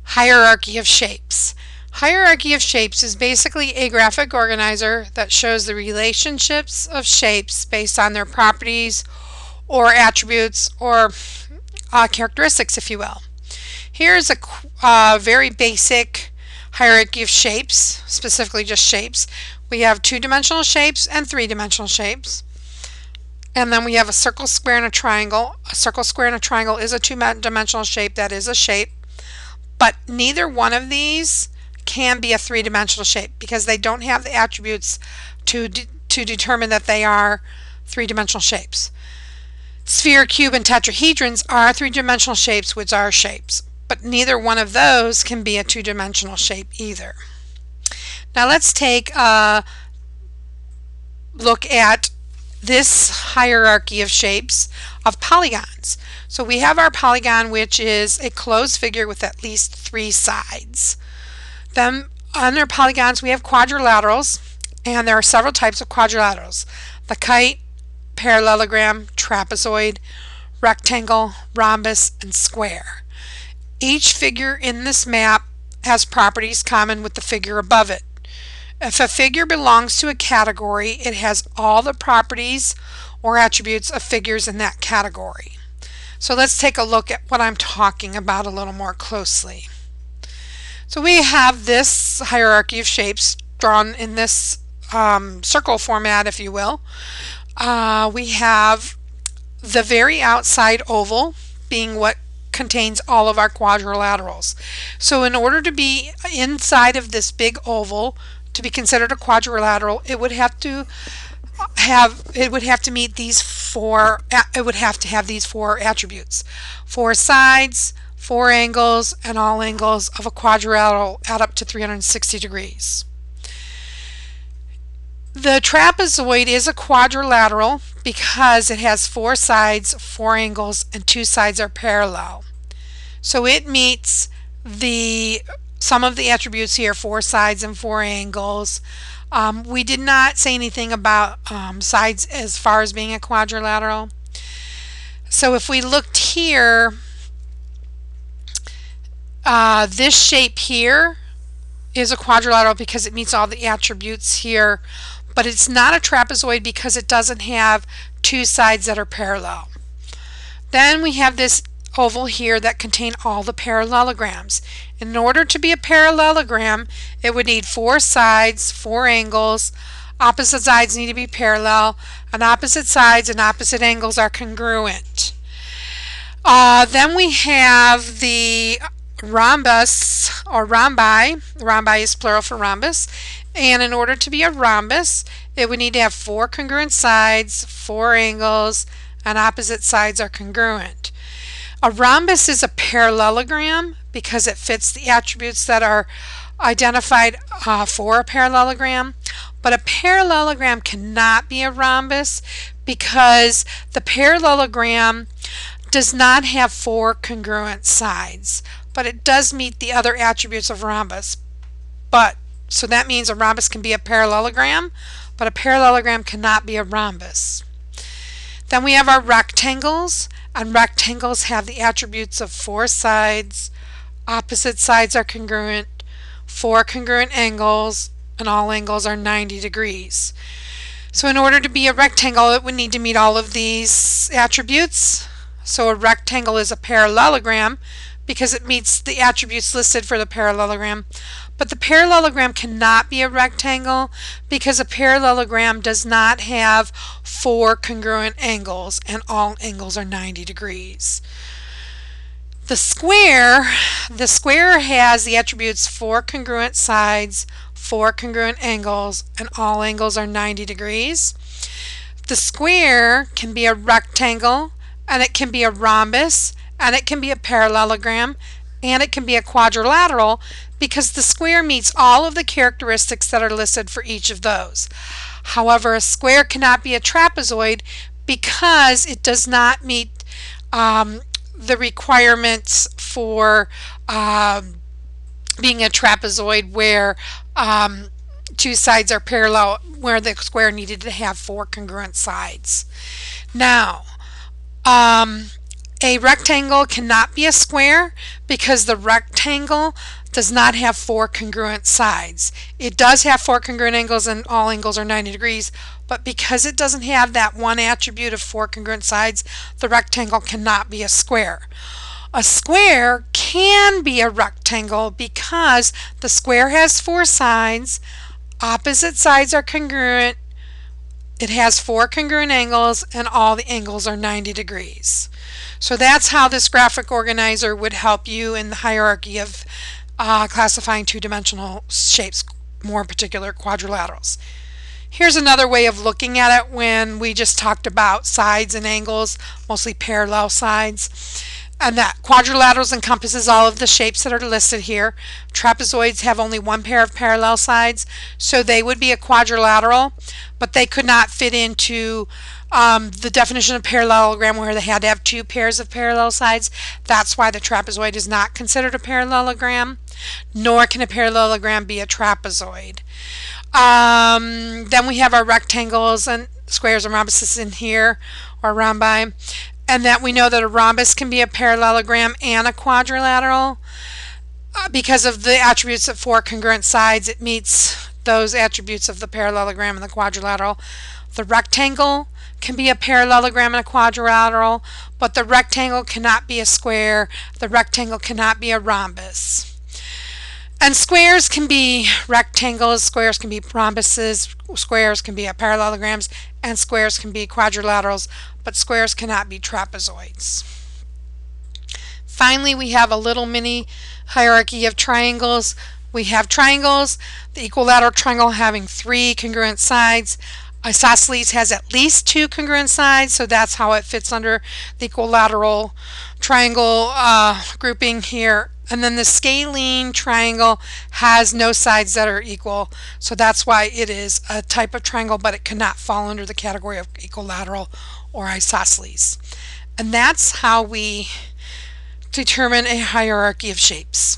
Hierarchy of shapes. Hierarchy of shapes is basically a graphic organizer that shows the relationships of shapes based on their properties or attributes or characteristics, if you will. Here's a very basic hierarchy of shapes, specifically just shapes. We have two-dimensional shapes and three-dimensional shapes. And then we have a circle, square, and a triangle. A circle, square, and a triangle is a two-dimensional shape. That is a shape. But neither one of these can be a three-dimensional shape because they don't have the attributes to determine that they are three-dimensional shapes. Sphere, cube, and tetrahedrons are three-dimensional shapes, which are shapes. But neither one of those can be a two-dimensional shape either. Now let's take a look at this hierarchy of shapes of polygons. So we have our polygon, which is a closed figure with at least three sides. Then under polygons we have quadrilaterals, and there are several types of quadrilaterals: the kite, parallelogram, trapezoid, rectangle, rhombus, and square. Each figure in this map has properties common with the figure above it. If a figure belongs to a category, it has all the properties or attributes of figures in that category. So let's take a look at what I'm talking about a little more closely. So we have this hierarchy of shapes drawn in this circle format, if you will. We have the very outside oval being what contains all of our quadrilaterals. So in order to be inside of this big oval to be considered a quadrilateral, it would have to meet these four attributes: four sides, four angles, and all angles of a quadrilateral add up to 360 degrees. The trapezoid is a quadrilateral because it has four sides, four angles, and two sides are parallel. So it meets some of the attributes here: four sides and four angles. We did not say anything about sides as far as being a quadrilateral. So if we looked here, this shape here is a quadrilateral because it meets all the attributes here, but it's not a trapezoid because it doesn't have two sides that are parallel. Then we have this oval here that contain all the parallelograms. In order to be a parallelogram, it would need four sides, four angles, opposite sides need to be parallel, and opposite sides and opposite angles are congruent. Then we have the rhombus or rhombi. Rhombi is plural for rhombus. And in order to be a rhombus, it would need to have four congruent sides, four angles, and opposite sides are congruent. A rhombus is a parallelogram because it fits the attributes that are identified for a parallelogram. But a parallelogram cannot be a rhombus because the parallelogram does not have four congruent sides, but it does meet the other attributes of rhombus. So that means a rhombus can be a parallelogram, but a parallelogram cannot be a rhombus. Then we have our rectangles, and rectangles have the attributes of four sides, opposite sides are congruent, four congruent angles, and all angles are 90 degrees. So in order to be a rectangle, it would need to meet all of these attributes. So a rectangle is a parallelogram because it meets the attributes listed for the parallelogram. But the parallelogram cannot be a rectangle because a parallelogram does not have four congruent angles and all angles are 90 degrees. The square has the attributes four congruent sides, four congruent angles, and all angles are 90 degrees. The square can be a rectangle, and it can be a rhombus, and it can be a parallelogram, and it can be a quadrilateral because the square meets all of the characteristics that are listed for each of those. However, a square cannot be a trapezoid because it does not meet the requirements for being a trapezoid where two sides are parallel, where the square needed to have four congruent sides. Now, A rectangle cannot be a square because the rectangle does not have four congruent sides. It does have four congruent angles and all angles are 90 degrees, but because it doesn't have that one attribute of four congruent sides, the rectangle cannot be a square. A square can be a rectangle because the square has four sides, opposite sides are congruent, it has four congruent angles, and all the angles are 90 degrees. So that's how this graphic organizer would help you in the hierarchy of classifying two-dimensional shapes, more in particular quadrilaterals. Here's another way of looking at it when we just talked about sides and angles, mostly parallel sides. And that quadrilaterals encompasses all of the shapes that are listed here. Trapezoids have only one pair of parallel sides, so they would be a quadrilateral, but they could not fit into the definition of parallelogram where they had to have two pairs of parallel sides. That's why the trapezoid is not considered a parallelogram, nor can a parallelogram be a trapezoid. Then we have our rectangles and squares and rhombuses in here, or rhombi. And that we know that a rhombus can be a parallelogram and a quadrilateral. Because of the attributes of four congruent sides, it meets those attributes of the parallelogram and the quadrilateral. The rectangle can be a parallelogram and a quadrilateral, but the rectangle cannot be a square. The rectangle cannot be a rhombus. And squares can be rectangles, squares can be rhombuses, squares can be parallelograms, and squares can be quadrilaterals, but squares cannot be trapezoids. Finally, we have a little mini hierarchy of triangles. We have triangles, the equilateral triangle having three congruent sides. Isosceles has at least two congruent sides, so that's how it fits under the equilateral triangle grouping here. And then the scalene triangle has no sides that are equal, so that's why it is a type of triangle, but it cannot fall under the category of equilateral or isosceles. And that's how we determine a hierarchy of shapes.